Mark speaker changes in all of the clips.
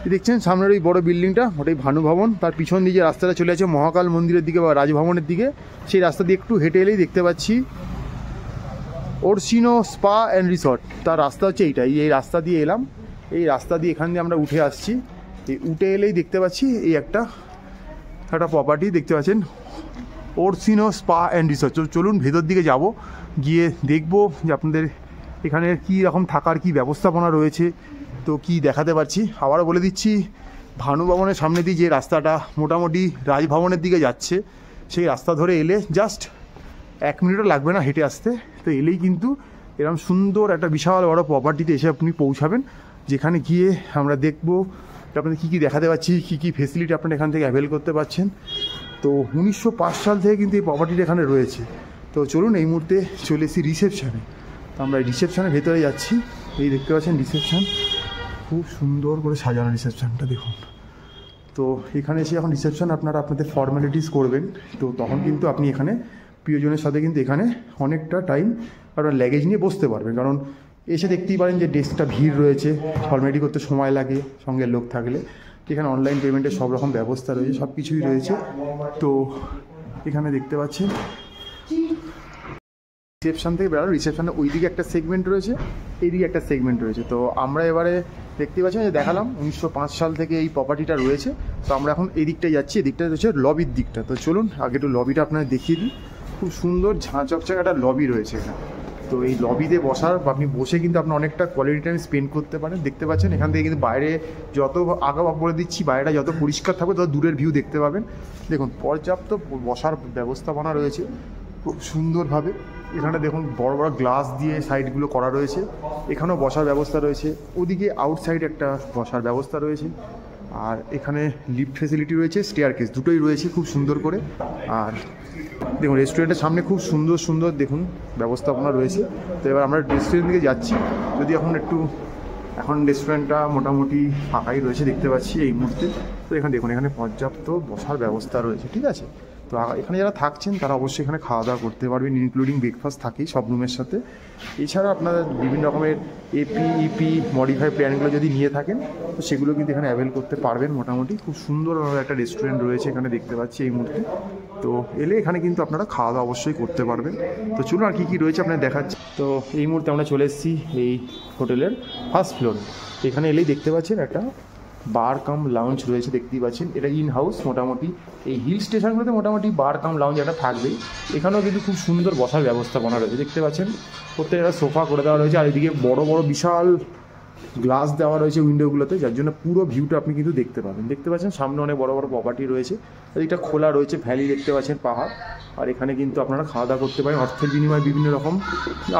Speaker 1: দেখছেন সামনের ওই বড় বিল্ডিংটা, ওটাই ভানু ভবন। তার পিছন দিয়ে যে রাস্তাটা চলে আছে মহাকাল মন্দিরের দিকে বা রাজভবনের দিকে, সেই রাস্তা দিয়ে একটু হেঁটে এলেই দেখতে পাচ্ছি ওরসিনো স্পা অ্যান্ড রিসর্ট। তার রাস্তা হচ্ছে এইটাই, এই রাস্তা দিয়ে এলাম, এই রাস্তা দিয়ে এখান দিয়ে আমরা উঠে আসছি। এই উঠে এলেই দেখতে পাচ্ছি এই একটা প্রপার্টি দেখতে পাচ্ছেন, ওরসিনো স্পা অ্যান্ড রিসর্ট। চলুন ভেতর দিকে যাব, গিয়ে দেখব যে আপনাদের এখানে কী রকম থাকার কী ব্যবস্থাপনা রয়েছে, তো কি দেখাতে পারছি। আবারও বলে দিচ্ছি, ভানু ভবনের সামনে দিয়ে যে রাস্তাটা মোটামুটি রাজভবনের দিকে যাচ্ছে, সেই রাস্তা ধরে এলে জাস্ট 1 মিনিটও লাগবে না হেঁটে আসতে। তো এলেই কিন্তু এরকম সুন্দর একটা বিশাল বড় প্রপার্টিতে এসে আপনি পৌঁছাবেন, যেখানে গিয়ে আমরা দেখবো আপনাদের কী কী দেখাতে পাচ্ছি, কী কী ফেসিলিটি আপনারা এখান থেকে অ্যাভেল করতে পারছেন। তো 1905 সাল থেকে কিন্তু এই প্রপার্টিটা এখানে রয়েছে। তো চলুন এই মুহূর্তে চলে এসেছি রিসেপশানে। তো আমরা রিসেপশানের ভেতরে যাচ্ছি। এই দেখতে পাচ্ছেন রিসেপশান, খুব সুন্দর করে সাজানো রিসেপশানটা দেখুন। তো এখানে এসে এখন রিসেপশান আপনারা আপনাদের ফর্মালিটিস করবেন, তো তখন কিন্তু আপনি এখানে প্রিয়জনের সাথে কিন্তু এখানে অনেকটা টাইম আপনার লাগেজ নিয়ে বসতে পারবেন। কারণ এসে দেখতেই পারেন যে ডেস্কটা ভিড় রয়েছে, ফর্মালিটি করতে সময় লাগে সঙ্গে লোক থাকলে। এখানে অনলাইন পেমেন্টের সব রকম ব্যবস্থা রয়েছে, সব কিছুই রয়েছে। তো এখানে দেখতে পাচ্ছেন রিসেপশান থেকে বেরোলো, রিসেপশানে ওইদিকে একটা সেগমেন্ট রয়েছে, এইদিকে একটা সেগমেন্ট রয়েছে। তো আমরা এবারে দেখতে পাচ্ছেন যে দেখালাম 1905 সাল থেকে এই প্রপার্টিটা রয়েছে। তো আমরা এখন এই দিকটায় যাচ্ছি, এদিকটা হচ্ছে লবির দিকটা। তো চলুন আগে একটু লবিটা আপনাদের দেখিয়ে দিই। খুব সুন্দর ঝাঁ চকচক একটা লবি রয়েছে এখানে। তো এই লবিতে বসার আপনি বসে কিন্তু আপনি অনেকটা কোয়ালিটি টাইম স্পেন্ড করতে পারেন। দেখতে পাচ্ছেন এখান থেকে কিন্তু বাইরে যত আগে বলে দিচ্ছি, বাইরেটা যত পরিষ্কার থাকবে তত দূরের ভিউ দেখতে পাবেন। দেখুন পর্যাপ্ত বসার ব্যবস্থাপনা রয়েছে খুব সুন্দরভাবে। এখানে দেখুন বড় বড় গ্লাস দিয়ে সাইডগুলো করা রয়েছে, এখানেও বসার ব্যবস্থা রয়েছে। ওদিকে আউটসাইড একটা বসার ব্যবস্থা রয়েছে। আর এখানে লিফট ফেসিলিটি রয়েছে, স্টেয়ারকেস দুটোই রয়েছে খুব সুন্দর করে। আর দেখুন রেস্টুরেন্টের সামনে খুব সুন্দর সুন্দর দেখুন ব্যবস্থাপনা রয়েছে। তো এবার আমরা রেস্টুরেন্ট দিকে যাচ্ছি, যদি এখন রেস্টুরেন্টটা মোটামুটি ফাঁকাই রয়েছে দেখতে পাচ্ছি এই মুহূর্তে। তো এখানে দেখুন এখানে পর্যাপ্ত বসার ব্যবস্থা রয়েছে, ঠিক আছে। তো এখানে যারা থাকছেন তারা অবশ্যই এখানে খাওয়া দাওয়া করতে পারবেন, ইনক্লুডিং ব্রেকফাস্ট থাকেই সব রুমের সাথে। এছাড়া আপনারা বিভিন্ন রকমের ইপি মডিফাই প্ল্যানগুলো যদি নিয়ে থাকেন তো সেগুলো কিন্তু এখানে অ্যাভেল করতে পারবেন। মোটামুটি খুব সুন্দর একটা রেস্টুরেন্ট রয়েছে এখানে দেখতে পাচ্ছি এই মুহূর্তে। তো এলে এখানে কিন্তু আপনারা খাওয়া দাওয়া অবশ্যই করতে পারবেন। তো চলুন আর কী কী রয়েছে আপনাদের দেখাচ্ছি। তো এই মুহূর্তে আমরা চলে এসেছি এই হোটেলের ফার্স্ট ফ্লোরে। এখানে এলেই দেখতে পাচ্ছেন একটা বার কাম লাউঞ্জ রয়েছে, দেখতেই পাচ্ছেন এটা ইন হাউস। মোটামুটি এই হিল স্টেশনগুলোতে মোটামুটি বার কাম লাউঞ্জ একটা থাকবেই। এখানেও কিন্তু খুব সুন্দর বসার ব্যবস্থাপনা রয়েছে, দেখতে পাচ্ছেন প্রত্যেকটা সোফা করে দেওয়া রয়েছে। আর এদিকে বড় বড় বিশাল গ্লাস দেওয়া রয়েছে উইন্ডোগুলোতে, যার জন্য পুরো ভিউটা আপনি কিন্তু দেখতে পাবেন। দেখতে পাচ্ছেন সামনে অনেক বড় বড় প্রপার্টি রয়েছে, এদিকটা খোলা রয়েছে, ভ্যালি দেখতে পাচ্ছেন, পাহাড়। আর এখানে কিন্তু আপনারা খাওয়া দাওয়া করতে পারেন অর্থের বিনিময়ে বিভিন্ন রকম।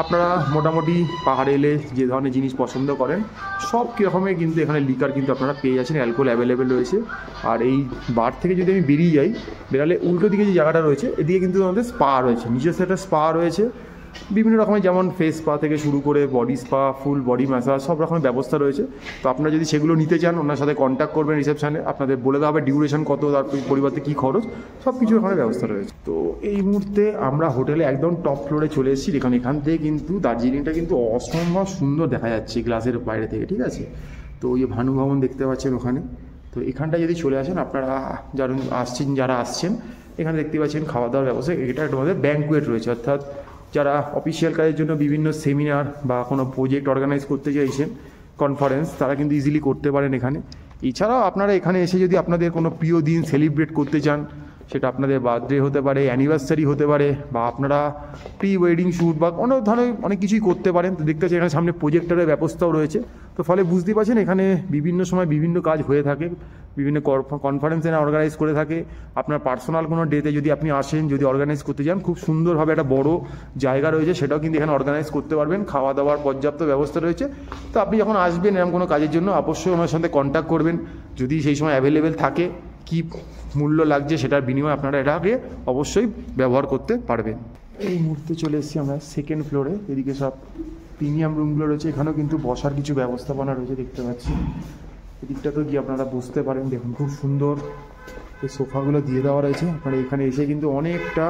Speaker 1: আপনারা মোটামুটি পাহাড়ে এলে যে ধরনের জিনিস পছন্দ করেন সব কীরকমের কিন্তু এখানে লিকার কিন্তু আপনারা পেয়ে যাচ্ছেন, অ্যালকোহল অ্যাভেলেবেল রয়েছে। আর এই বার থেকে যদি আমি বেরালে উল্টো দিকে যে জায়গাটা রয়েছে এদিকে কিন্তু আমাদের স্পা রয়েছে, নিজস্ব একটা স্পা রয়েছে বিভিন্ন রকমের, যেমন ফেস স্পা থেকে শুরু করে body spa, full body massage সব রকমের ব্যবস্থা রয়েছে। তো আপনারা যদি সেগুলো নিতে চান ওনার সাথে কন্ট্যাক্ট করবেন রিসেপশানে, আপনাদের বলে দেওয়া হবে ডিউরেশন কত, তার পরিবর্তে কী খরচ, সব কিছু এখানে ব্যবস্থা রয়েছে। তো এই মুহূর্তে আমরা হোটেলে একদম টপ ফ্লোরে চলে এসেছি। এখান থেকে কিন্তু দার্জিলিংটা কিন্তু অসম্ভব সুন্দর দেখা যাচ্ছে গ্লাসের বাইরে থেকে, ঠিক আছে। তো ওই ভানু ভবন দেখতে পাচ্ছেন ওখানে। তো এখানটা যদি চলে আসেন আপনারা যারা আসছেন এখানে দেখতে পাচ্ছেন খাওয়া দাওয়ার ব্যবস্থা। এটা একটা আমাদের ব্যাঙ্কুয়েট রয়েছে, অর্থাৎ যারা অফিসিয়াল কাজের জন্য বিভিন্ন সেমিনার বা কোনো প্রজেক্ট অর্গানাইজ করতে চাইছেন, কনফারেন্স, তারা কিন্তু ইজিলি করতে পারেন এখানে। এছাড়াও আপনারা এখানে এসে যদি আপনাদের কোনো প্রিয় দিন সেলিব্রেট করতে চান, সেটা আপনাদের বার্থডে হতে পারে, অ্যানিভার্সারি হতে পারে, বা আপনারা প্রি ওয়েডিং শ্যুট বা অনেক ধরনের অনেক কিছুই করতে পারেন। তো দেখতে পাচ্ছেন এখানে সামনে প্রজেক্টরের ব্যবস্থাও রয়েছে। তো ফলে বুঝতে পারছেন এখানে বিভিন্ন সময় বিভিন্ন কাজ হয়ে থাকে, বিভিন্ন কনফারেন্স অর্গানাইজ করে থাকে। আপনার পার্সোনাল কোনো ডেতে যদি আপনি আসেন, যদি অর্গানাইজ করতে চান, খুব সুন্দরভাবে একটা বড় জায়গা রয়েছে, সেটাও কিন্তু এখানে অর্গানাইজ করতে পারবেন। খাওয়া দাওয়ার পর্যাপ্ত ব্যবস্থা রয়েছে। তো আপনি যখন আসবেন এরকম কোনো কাজের জন্য অবশ্যই ওনার সাথে কন্ট্যাক্ট করবেন, যদি সেই সময় অ্যাভেলেবেল থাকে, কি মূল্য লাগছে সেটার বিনিময়ে আপনারা এটাকে অবশ্যই ব্যবহার করতে পারবেন। এই মুহূর্তে চলে এসেছি আমরা সেকেন্ড ফ্লোরে। এদিকে সব প্রিমিয়াম রুমগুলো রয়েছে, এখানেও কিন্তু বসার কিছু ব্যবস্থাপনা রয়েছে দেখতে পাচ্ছি। এদিকটা তো গিয়ে আপনারা বুঝতে পারেন, দেখুন খুব সুন্দর এই সোফাগুলো দিয়ে দেওয়া রয়েছে। আপনারা এখানে এসে কিন্তু অনেকটা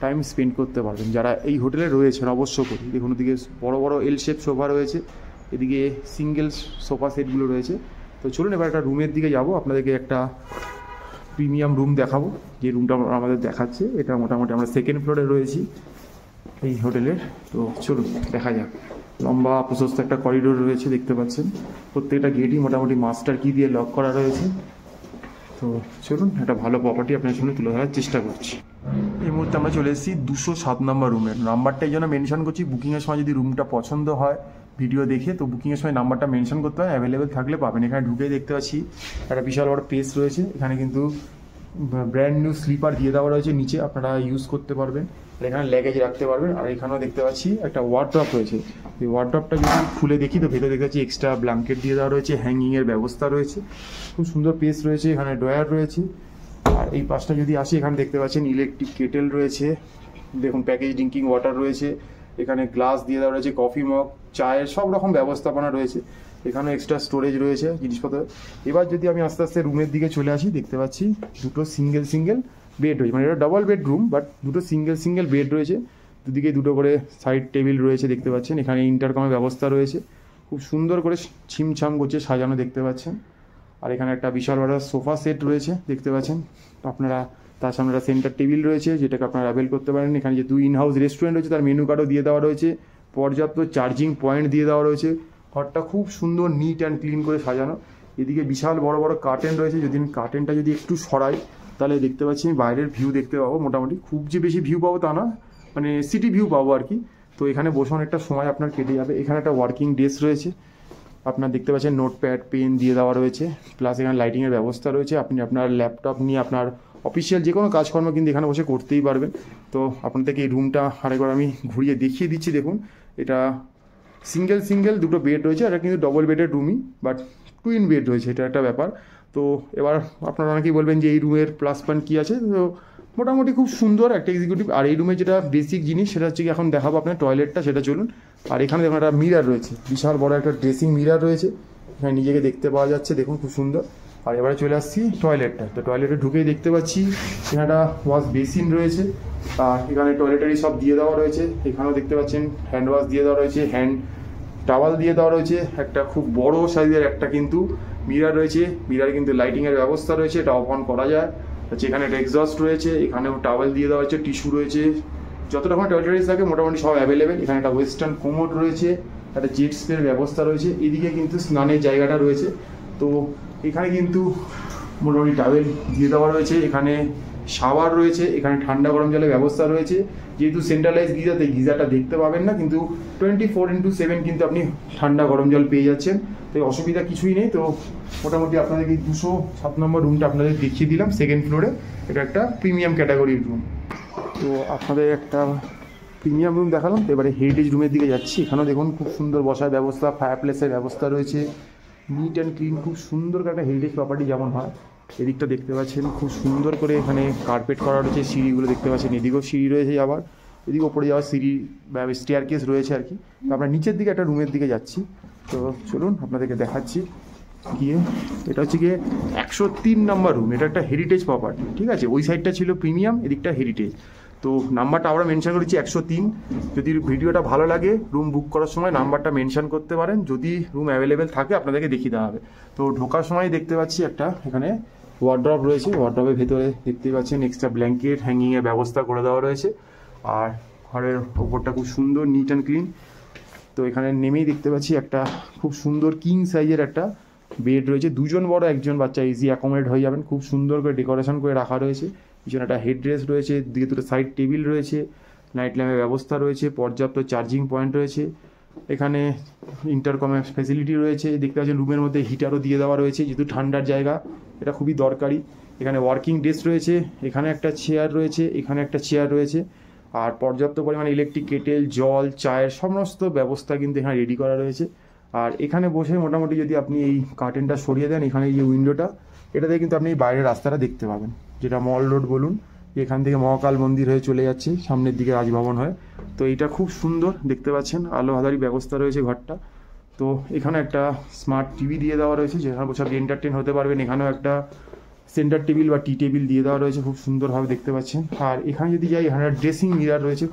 Speaker 1: টাইম স্পেন্ড করতে পারবেন যারা এই হোটেলে রয়েছেন অবশ্য করে। দেখুন ওদিকে বড় বড় এল শেপ সোফা রয়েছে, এদিকে সিঙ্গেল সোফা সেটগুলো রয়েছে। তো চলুন এবার একটা রুমের দিকে যাব, আপনাদেরকে একটা প্রিমিয়াম রুম দেখাবো। যে রুমটা আমাদের দেখাচ্ছে এটা মোটামুটি আমরা সেকেন্ড ফ্লোরে রয়েছি এই হোটেলের। তো চলুন দেখা যাক। লম্বা প্রশস্ত একটা করিডোর রয়েছে দেখতে পাচ্ছেন, প্রত্যেকটা গেটই মোটামুটি মাস্টার কি দিয়ে লক করা রয়েছে। তো চলুন একটা ভালো প্রপার্টি আপনার সামনে তুলে ধরার চেষ্টা করছি। এই মুহূর্তে আমরা চলে এসেছি 207 নম্বর রুমের। নাম্বারটা এই জন্য মেনশন করছি, বুকিংয়ের সময় যদি রুমটা পছন্দ হয় ভিডিও দেখে, তো বুকিংয়ের সময় নাম্বারটা মেনশন করতে হয়, অ্যাভেলেবেল থাকলে পাবেন। এখানে ঢুকেই দেখতে পাচ্ছি একটা বিশাল বড় পেস রয়েছে। এখানে কিন্তু ব্র্যান্ড নিউ স্লিপার দিয়ে দেওয়া রয়েছে, নিচে আপনারা ইউজ করতে পারবেন, আর এখানে ল্যাগেজ রাখতে পারবেন। আর এখানেও দেখতে পাচ্ছি একটা ওয়ার্ড্রপ রয়েছে। এই ওয়ার্ড্রপটা যদি খুলে দেখি তো ভেতরে দেখতে পাচ্ছি এক্সট্রা ব্ল্যাঙ্কেট দিয়ে দেওয়া রয়েছে, হ্যাঙ্গিংয়ের ব্যবস্থা রয়েছে, খুব সুন্দর পেস রয়েছে। এখানে ড্রয়ার রয়েছে। আর এই পাশটা যদি আসি, এখানে দেখতে পাচ্ছেন ইলেকট্রিক কেটেল রয়েছে, দেখুন প্যাকেজ ড্রিঙ্কিং ওয়াটার রয়েছে, এখানে গ্লাস দিয়ে দেওয়া রয়েছে, কফি মগ, চায়ের সব রকম ব্যবস্থাপনা রয়েছে। এখানে এক্সট্রা স্টোরেজ রয়েছে জিনিসপত্র। এবার যদি আমি আস্তে আস্তে রুমের দিকে চলে আসি, দেখতে পাচ্ছি দুটো সিঙ্গেল বেড রয়েছে, মানে এটা ডাবল বেডরুম বাট দুটো সিঙ্গেল বেড রয়েছে, দুদিকে দুটো করে সাইড টেবিল রয়েছে দেখতে পাচ্ছেন। এখানে ইন্টারকমের ব্যবস্থা রয়েছে, খুব সুন্দর করে ছিমছাম করছে সাজানো দেখতে পাচ্ছেন। আর এখানে একটা বিশাল বড় সোফা সেট রয়েছে দেখতে পাচ্ছেন আপনারা। তার সামনে একটা সেন্টার টেবিল রয়েছে যেটাকে আপনারা অ্যাভেল করতে পারেন। এখানে যে 2 ইন-হাউস রেস্টুরেন্ট রয়েছে তার মেনু কার্ডও দিয়ে দেওয়া রয়েছে, পর্যাপ্ত চার্জিং পয়েন্ট দিয়ে দেওয়া রয়েছে। ঘরটা খুব সুন্দর নিট অ্যান্ড ক্লিন করে সাজানো। এদিকে বিশাল বড় বড় কার্টেন রয়েছে, যদি কার্টেনটা যদি একটু সরাই তাহলে দেখতে পাচ্ছি আমি বাইরের ভিউ দেখতে পাবো। মোটামুটি খুব যে বেশি ভিউ পাবো তা না, মানে সিটি ভিউ পাবো আর কি। তো এখানে বসে অনেকটা সময় আপনার কেটে যাবে। এখানে একটা ওয়ার্কিং ডেস্ক রয়েছে, আপনার দেখতে পাচ্ছেন নোটপ্যাড পেন দিয়ে দেওয়া রয়েছে, প্লাস এখানে লাইটিংয়ের ব্যবস্থা রয়েছে। আপনি আপনার ল্যাপটপ নিয়ে আপনার অফিসিয়াল যে কোনো কাজকর্ম কিন্তু এখানে বসে করতেই পারবেন। তো আপনাদেরকে এই রুমটা আরেকবার আমি ঘুরিয়ে দেখিয়ে দিচ্ছি। দেখুন এটা সিঙ্গেল দুটো বেড রয়েছে, এটা কিন্তু ডবল বেডের রুমই বাট টুইন বেড রয়েছে, এটা একটা ব্যাপার। তো এবার আপনারা অনেকেই বলবেন যে এই রুমের প্লাস পয়েন্ট কী আছে। তো মোটামুটি খুব সুন্দর একটা এক্সিকিউটিভ। আর এই রুমে যেটা বেসিক জিনিস সেটা হচ্ছে কি এখন দেখাবো আপনার টয়লেটটা, সেটা চলুন। আর এখানে দেখুন একটা মিরার রয়েছে, বিশাল বড় একটা ড্রেসিং মিরার রয়েছে, এখানে নিজেকে দেখতে পাওয়া যাচ্ছে, দেখুন খুব সুন্দর। আর এবারে চলে আসছি টয়লেটটা। তো টয়লেটে ঢুকেই দেখতে পাচ্ছি এখানে একটা ওয়াশ বেসিন রয়েছে, আর এখানে টয়লেটারি সব দিয়ে দেওয়া রয়েছে। এখানেও দেখতে পাচ্ছেন হ্যান্ড ওয়াশ দিয়ে দেওয়া রয়েছে, হ্যান্ড টাওয়াল দিয়ে দেওয়া রয়েছে। একটা খুব বড় সাইজের একটা কিন্তু মিরার রয়েছে, মিরারে কিন্তু লাইটিংয়ের ব্যবস্থা রয়েছে, এটা অফ অন করা যায়। আচ্ছা এখানে একটা এক্সস্ট রয়েছে, এখানেও টাওয়েল দিয়ে দেওয়া হয়েছে, টিস্যু রয়েছে, যত রকম টয়লেটারিজ থাকে মোটামুটি সব অ্যাভেলেবেল। এখানে একটা ওয়েস্টার্ন কোমোড রয়েছে, একটা জেট স্প্রের ব্যবস্থা রয়েছে, এদিকে কিন্তু স্নানের জায়গাটা রয়েছে। তো এখানে কিন্তু মোটামুটি টাওয়েল দিয়ে দেওয়া রয়েছে, এখানে শাওয়ার রয়েছে, এখানে ঠান্ডা গরম জলের ব্যবস্থা রয়েছে। যেহেতু সেন্ট্রালাইজ গিজার, তাই গিজারটা দেখতে পাবেন না, কিন্তু 24/7 কিন্তু আপনি ঠান্ডা গরম জল পেয়ে যাচ্ছেন, তো অসুবিধা কিছুই নেই। তো মোটামুটি আপনাদেরকে 207 নম্বর রুমটা আপনাদের দেখিয়ে দিলাম সেকেন্ড ফ্লোরে। এটা একটা প্রিমিয়াম ক্যাটাগরির রুম। তো আপনাদের একটা প্রিমিয়াম রুম দেখালাম, তো এবারে হেরিটেজ রুমের দিকে যাচ্ছি। এখানেও দেখুন খুব সুন্দর বসার ব্যবস্থা, ফায়ার প্লেসের ব্যবস্থা রয়েছে, নিট অ্যান্ড ক্লিন, খুব সুন্দর একটা হেরিটেজ প্রপার্টি যেমন হয়। এদিকটা দেখতে পাচ্ছেন খুব সুন্দর করে এখানে কার্পেট করা রয়েছে, সিঁড়িগুলো দেখতে পাচ্ছেন, এদিকেও সিঁড়ি রয়েছে, আবার এদিকে ওপরে যাওয়ার সিঁড়ি বা স্টেয়ার কেস রয়েছে আর কি। তো আমরা নিচের দিকে একটা রুমের দিকে যাচ্ছি, তো চলুন আপনাদেরকে দেখাচ্ছি গিয়ে। এটা হচ্ছে গিয়ে 103 নম্বর রুম, এটা একটা হেরিটেজ প্রপার্টি, ঠিক আছে। ওই সাইডটা ছিল প্রিমিয়াম, এদিকটা হেরিটেজ। তো নাম্বারটা আমরা মেনশন করেছি 103। যদি ভিডিওটা ভালো লাগে রুম বুক করার সময় নাম্বারটা মেনশন করতে পারেন, যদি রুম অ্যাভেলেবেল থাকে আপনাদেরকে দেখিয়ে দেওয়া হবে। তো ঢোকার সময় দেখতে পাচ্ছি একটা এখানে ওয়ার্ড্রপ রয়েছে, ওয়ার্ড্রপের ভেতরে দেখতেই পাচ্ছেন এক্সট্রা ব্ল্যাঙ্কেট হ্যাঙ্গিংয়ের ব্যবস্থা করে দেওয়া রয়েছে। আর ঘরের ওপরটা খুব সুন্দর নিট অ্যান্ড ক্লিন। তো এখানে নেমেই দেখতে পাচ্ছি একটা খুব সুন্দর কিং সাইজের একটা বেড রয়েছে, দুজন বড় একজন বাচ্চা ইজি অ্যাকোমোডেট হয়ে যাবেন, খুব সুন্দর করে ডেকোরেশন করে রাখা রয়েছে। পিছনে একটা হেড রেস্ট রয়েছে, দিকে দুটো সাইড টেবিল রয়েছে, নাইট ল্যাম্পের ব্যবস্থা রয়েছে, পর্যাপ্ত চার্জিং পয়েন্ট রয়েছে, এখানে ইন্টারকমের ফ্যাসিলিটি রয়েছে। দেখতে পাচ্ছেন রুমের মধ্যে হিটারও দিয়ে দেওয়া রয়েছে, যেহেতু ঠান্ডার জায়গা এটা খুবই দরকারি। এখানে ওয়ার্কিং ডেস্ক রয়েছে, এখানে একটা চেয়ার রয়েছে, এখানে একটা চেয়ার রয়েছে, আর পর্যাপ্ত পরিমাণে ইলেকট্রিক কেটেল, জল, চায়ের সমস্ত ব্যবস্থা কিন্তু এখানে রেডি করা রয়েছে। আর এখানে বসে মোটামুটি যদি আপনি এই কার্টেনটা সরিয়ে দেন, এখানে যে উইন্ডোটা, এটাতে কিন্তু আপনি বাইরের রাস্তাটা দেখতে পাবেন, যেটা মল রোড বলুন, এখান থেকে মহাকাল মন্দির হয়ে চলে যাচ্ছে সামনের দিকে রাজভবন হয়ে। তো এইটা খুব সুন্দর দেখতে পাচ্ছেন, আলো আধারি ব্যবস্থা রয়েছে ঘরটা। তো এখানে একটা স্মার্ট টিভি দিয়ে দেওয়া রয়েছে, যেখানে বসে আপনি এন্টারটেন হতে পারবেন। এখানেও একটা সেন্টার টেবিল বা টি টেবিল দিয়ে দেওয়া রয়েছে, খুব সুন্দরভাবে দেখতে পাচ্ছেন। আর এখানে যদি যাই, এখানে ড্রেসিং মিরার রয়েছে,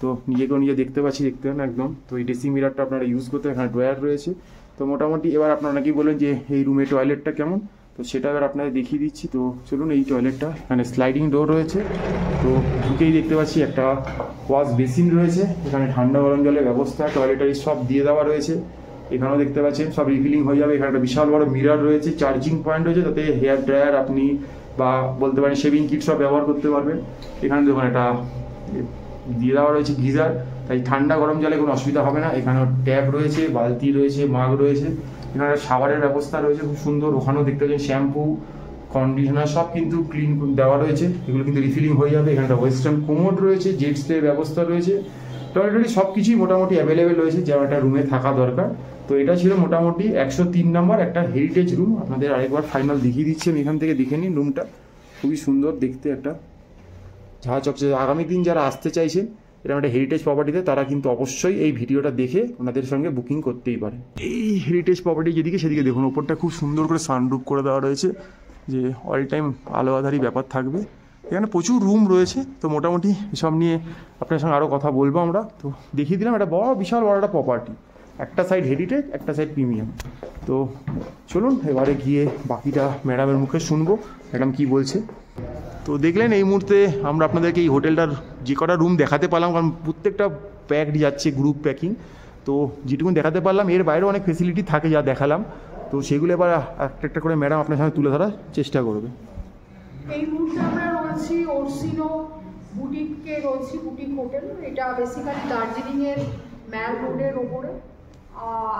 Speaker 1: তো নিজেকেও নিজে দেখতে পাচ্ছি, দেখতে পান একদম। তো এই ড্রেসিং মিরারটা আপনারা ইউজ করতে, এখানে ড্রয়ার রয়েছে, তো মোটামুটি এবার আপনারা নাকি বলেন যে এই রুমে টয়লেটটা কেমন, তো সেটা এবার আপনাদের দেখিয়ে দিচ্ছি। তো চলুন, এই টয়লেটটা, এখানে স্লাইডিং ডোর রয়েছে। তো ঢুকেই দেখতে পাচ্ছি একটা ওয়াশ বেসিন রয়েছে, এখানে ঠান্ডা গরম জলের ব্যবস্থা, টয়লেটারি সব দিয়ে দেওয়া রয়েছে। এখানেও দেখতে পাচ্ছেন সব রিফিলিং হয়ে যাবে। এখানে একটা বিশাল বড় মিরর রয়েছে, চার্জিং পয়েন্ট রয়েছে, তাতে হেয়ার ড্রায়ার আপনি বা বলতে পারেন শেভিং কিট সব ব্যবহার করতে পারবেন। এখানে দেখুন একটা দিয়ে দেওয়া রয়েছে গিজার, তাই ঠান্ডা গরম জলে কোনো অসুবিধা হবে না। এখানে ট্যাপ রয়েছে, বালতি রয়েছে, মাগ রয়েছে, এখানে শাওয়ারের ব্যবস্থা রয়েছে খুব সুন্দর। ওখানেও দেখতে পাচ্ছেন শ্যাম্পু, কন্ডিশনার সব কিন্তু ক্লিন দেওয়া রয়েছে, এগুলো কিন্তু রিফিলিং হয়ে যাবে। এখানে একটা ওয়েস্টার্ন কোমোড রয়েছে, জেট স্প্রে ব্যবস্থা রয়েছে, টয়লেটারি সব কিছুই মোটামুটি অ্যাভেলেবেল রয়েছে যেমন একটা রুমে থাকা দরকার। তো এটা ছিল মোটামুটি 103 নম্বর একটা হেরিটেজ রুম। আপনাদের আরেকবার ফাইনাল দেখিয়ে দিচ্ছি আমি, এখান থেকে দেখে নিন। রুমটা খুবই সুন্দর দেখতে, একটা ঝাঁ চকচকে। আগামী দিন যারা আসতে চাইছেন এরকম একটা হেরিটেজ প্রপার্টিতে, তারা কিন্তু অবশ্যই এই ভিডিওটা দেখে ওনাদের সঙ্গে বুকিং করতেই পারে। এই হেরিটেজ প্রপার্টি যেদিকে সেদিকে দেখুন, ওপরটা খুব সুন্দর করে সানরুফ করে দেওয়া রয়েছে, যে অল টাইম আলো আধারি ব্যাপার থাকবে। এখানে প্রচুর রুম রয়েছে। তো মোটামুটি এসব নিয়ে আপনার সঙ্গে আরও কথা বলবো আমরা। তো দেখিয়ে দিলাম একটা বড়, বিশাল বড় একটা প্রপার্টি, একটা সাইড হেরিটেজ, একটা সাইড প্রিমিয়াম। তো চলুন এবারে গিয়ে বাকিটা ম্যাডামের মুখে শুনবো, ম্যাডাম কী বলছে। তো দেখলেন এই মুহূর্তে আমরা আপনাদেরকে এই হোটেলটার যে কটা রুম দেখাতে পারলাম, কারণ প্রত্যেকটা প্যাকড যাচ্ছে, গ্রুপ প্যাকিং। তো যেটুকু দেখাতে পারলাম, এর বাইরেও অনেক ফেসিলিটি থাকে যা দেখালাম। তো সেগুলো এবার একটা একটা করে ম্যাডাম আপনার সামনে তুলে ধরার চেষ্টা করবে।
Speaker 2: এই মুহূর্তে আমরা রয়েছি ওরসিনো বুটিকে রয়েছি, বুটিক হোটেল। এটা বেসিক্যালি দার্জিলিংয়ের ম্যাল রোডের ওপরে।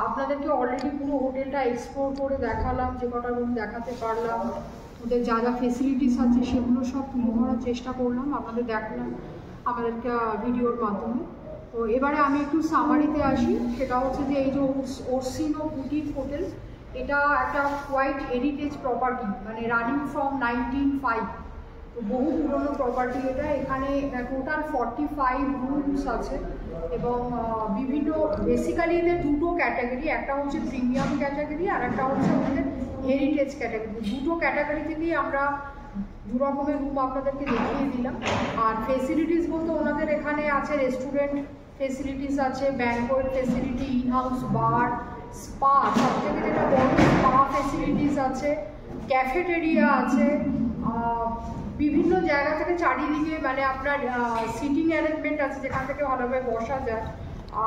Speaker 2: আপনাদেরকে অলরেডি পুরো হোটেলটা এক্সপ্লোর করে দেখালাম, যে কটা রুম দেখাতে পারলাম, ওদের যা যা ফেসিলিটিস আছে সেগুলো সব তুলে ধরার চেষ্টা করলাম, আপনাদের দেখালাম আমাদেরকে ভিডিওর মাধ্যমে। তো এবারে আমি একটু সামারিতে আসি। সেটা হচ্ছে যে এই যে ওরসিনো বুটিক হোটেল, এটা একটা কোয়াইট হেরিটেজ প্রপার্টি, মানে রানিং ফ্রম 1905। তো বহু পুরনো প্রপার্টি এটা। এখানে টোটাল 45 রুমস আছে এবং বিভিন্ন বেসিক্যালি এদের দুটো ক্যাটাগরি, একটা হচ্ছে প্রিমিয়াম ক্যাটাগরি আর একটা হচ্ছে আমাদের হেরিটেজ ক্যাটাগরি। দুটো ক্যাটাগরি থেকেই আমরা দু রকমের রুম আপনাদেরকে দেখিয়ে দিলাম। আর ফেসিলিটিস বলতে ওনাদের এখানে আছে রেস্টুরেন্ট ফেসিলিটিস আছে, ব্যাংকোয়েট ফেসিলিটি, ইনহাউস বার, স্পা, সব থেকে যেটা বড় স্পা ফেসিলিটিস আছে, ক্যাফেটেরিয়া আছে, বিভিন্ন জায়গা থেকে চারিদিকে মানে আপনার সিটিং অ্যারেঞ্জমেন্ট আছে যেখান থেকে ভালোভাবে বসা যায়।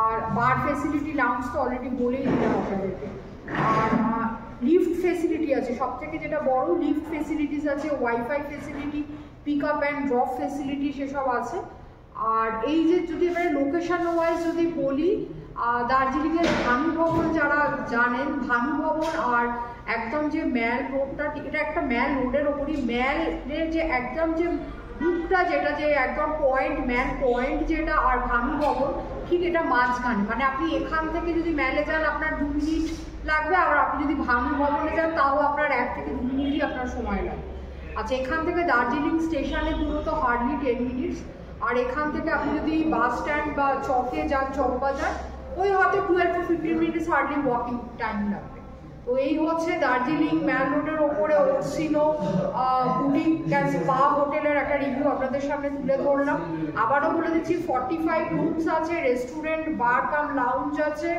Speaker 2: আর বার ফেসিলিটি, লাউঞ্জ তো অলরেডি বলেই দিলাম আপনাদেরকে। আর লিফট ফেসিলিটি আছে, সব থেকে যেটা বড় লিফট ফেসিলিটিস আছে, wifi facility, pick up and drop facility সেসব আছে। আর এই যে যদি এবারে লোকেশন ওয়াইজ যদি বলি, দার্জিলিংয়ের ভানু ভবন যারা জানেন, ভানু ভবন আর একদম যে ম্যাল রোডটা, এটা একটা ম্যাল রোডের ওপরই, ম্যালের যে একদম যে রুটটা যেটা যে একদম পয়েন্ট, ম্যাল পয়েন্ট যেটা, আর ভানু ভবন ঠিক এটা মাঝখানে। মানে আপনি এখান থেকে যদি ম্যালে যান আপনার 2 মিনিট লাগবে, আর আপনি যদি ভানু ভবনে যান তাও আপনার 1 থেকে 2 মিনিটই আপনার সময় লাগবে। আচ্ছা, এখান থেকে দার্জিলিং স্টেশনের দূরত্ব হার্ডলি 10 মিনিটস। আর এখান থেকে আপনি যদি বাস স্ট্যান্ড বা চকে যান, চকবাজার, ওই হয়তো 12 to 15 minutes hardly walking time লাগবে। তো এই হচ্ছে দার্জিলিং ম্যাল রোডের ওপরে ওরসিনো বুটিক অ্যান্ড স্পা হোটেলের একটা রিভিউ আপনাদের সামনে তুলে ধরলাম। আবারও বলে দিচ্ছি, 45 রুমস আছে, রেস্টুরেন্ট, বার কাম লাউঞ্জ আছে,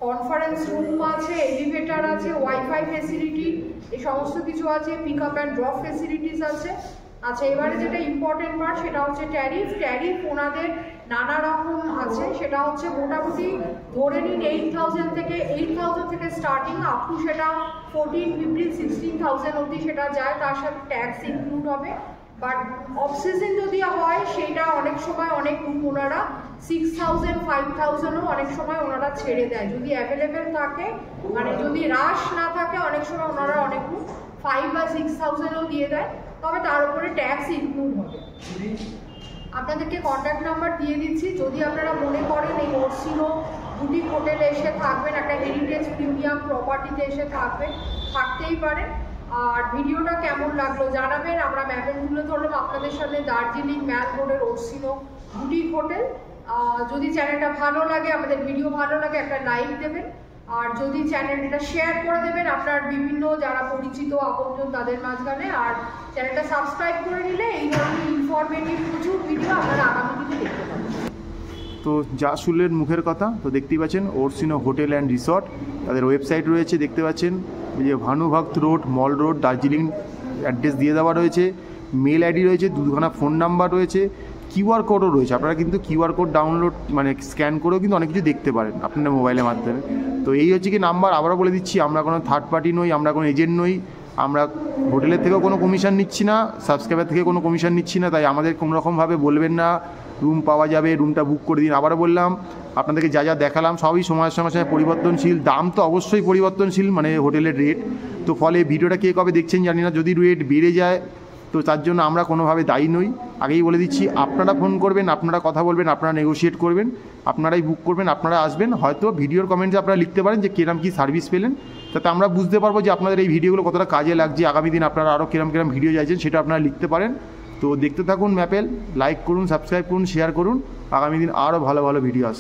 Speaker 2: কনফারেন্স রুম আছে, এলিভেটার আছে, ওয়াইফাই ফেসিলিটি, এই সমস্ত কিছু আছে, pick up and drop facilities আছে। আচ্ছা, এবারে যেটা ইম্পর্টেন্ট পার্ট সেটা হচ্ছে ট্যারিফ। ট্যারিফ ওনাদের নানা রকম আছে, সেটা হচ্ছে মোটামুটি ধরে নিন 8,000 থেকে স্টার্টিং আপ টু সেটা 14, 15, 16,000 অবধি সেটা যায়, তার সাথে ট্যাক্স ইনক্লুড হবে। বাট অফ সিজন যদি হয় সেটা অনেক সময় অনেক রুম ওনারা 6,000, 5,000ও অনেক সময় ওনারা ছেড়ে দেয় যদি অ্যাভেলেবেল থাকে। মানে যদি রাশ না থাকে অনেক সময় ওনারা অনেক রুম 5 বা 6,000ও দিয়ে দেয়, তবে তার উপরে ট্যাক্স ইনক্লুড হবে। আপনাদেরকে কন্ট্যাক্ট নাম্বার দিয়ে দিচ্ছি, যদি আপনারা মনে করেন এই ওরসিনো বুটিক হোটেলে এসে থাকবেন, একটা হেরিটেজ প্রিমিয়াম প্রপার্টিতে এসে থাকবেন, থাকতেই পারেন। আর ভিডিওটা কেমন লাগলো জানাবেন। আমরা ম্যাপের তুলে ধরলাম আপনাদের সামনে দার্জিলিং ম্যাল রোডের ওরসিনো বুটিক হোটেল। যদি চ্যানেলটা ভালো লাগে, আমাদের ভিডিও ভালো লাগে, একটা লাইক দেবেন। আর যদি চ্যানেলটা শেয়ার করে দেবেন আপনার বিভিন্ন যারা পরিচিত আপনজন তাদের মাঝখানে। আর চ্যানেলটা সাবস্ক্রাইব করে নিলে এই ধরনের ইনফরমেটিভ প্রচুর ভিডিও আপনারা আগামী দিনে দেখতে পাবেন।
Speaker 1: তো তো যা শুনলেন মুখের কথা, তো দেখতেই পাচ্ছেন ওরসিনো হোটেল অ্যান্ড রিসর্ট, তাদের ওয়েবসাইট রয়েছে দেখতে পাচ্ছেন, এই যে ভানুভক্ত রোড, মল রোড, দার্জিলিং অ্যাড্রেস দিয়ে দেওয়া রয়েছে, মেল আইডি রয়েছে, দুখানা ফোন নাম্বার রয়েছে, কিউআর কোডও রয়েছে। আপনারা কিন্তু কিউআর কোড ডাউনলোড মানে স্ক্যান করেও কিন্তু অনেক কিছু দেখতে পারেন আপনার মোবাইলের মাধ্যমে। তো এই হচ্ছে কি নাম্বার, আবারও বলে দিচ্ছি, আমরা কোনো থার্ড পার্টি নই, আমরা কোনো এজেন্ট নই, আমরা হোটেলের থেকেও কোনো কমিশন নিচ্ছি না, সাবস্ক্রাইবার থেকে কোনো কমিশন নিচ্ছি না, তাই আমাদের কোনো রকমভাবে বলবেন না রুম পাওয়া যাবে, রুমটা বুক করে দিন। আবারও বললাম, আপনাদেরকে যা যা দেখালাম সবই সময়ের সঙ্গে সঙ্গে পরিবর্তনশীল, দাম তো অবশ্যই পরিবর্তনশীল, মানে হোটেলের রেট। তো ফলে ভিডিওটা কে কবে দেখছেন জানি না, যদি রেট বেড়ে যায় তো তার জন্য আমরা কোনোভাবে দায়ী নই। আগেই বলে দিচ্ছি, আপনারা ফোন করবেন, আপনারা কথা বলবেন, আপনারা নেগোশিয়েট করবেন, আপনারাই বুক করবেন, আপনারা আসবেন। হয়তো ভিডিওর কমেন্টে আপনারা লিখতে পারেন যে কিরম কী সার্ভিস পেলেন, তাতে আমরা বুঝতে পারবো যে আপনাদের এই ভিডিওগুলো কতটা কাজে লাগছে, আগামী দিন আপনারা আরও কিরম ভিডিও চাইছেন সেটা আপনারা লিখতে পারেন। তো দেখতে থাকুন ম্যাপেল, লাইক করুন, সাবস্ক্রাইব করুন, শেয়ার করুন, আগামী দিন আরও ভালো ভালো ভিডিও আসবে।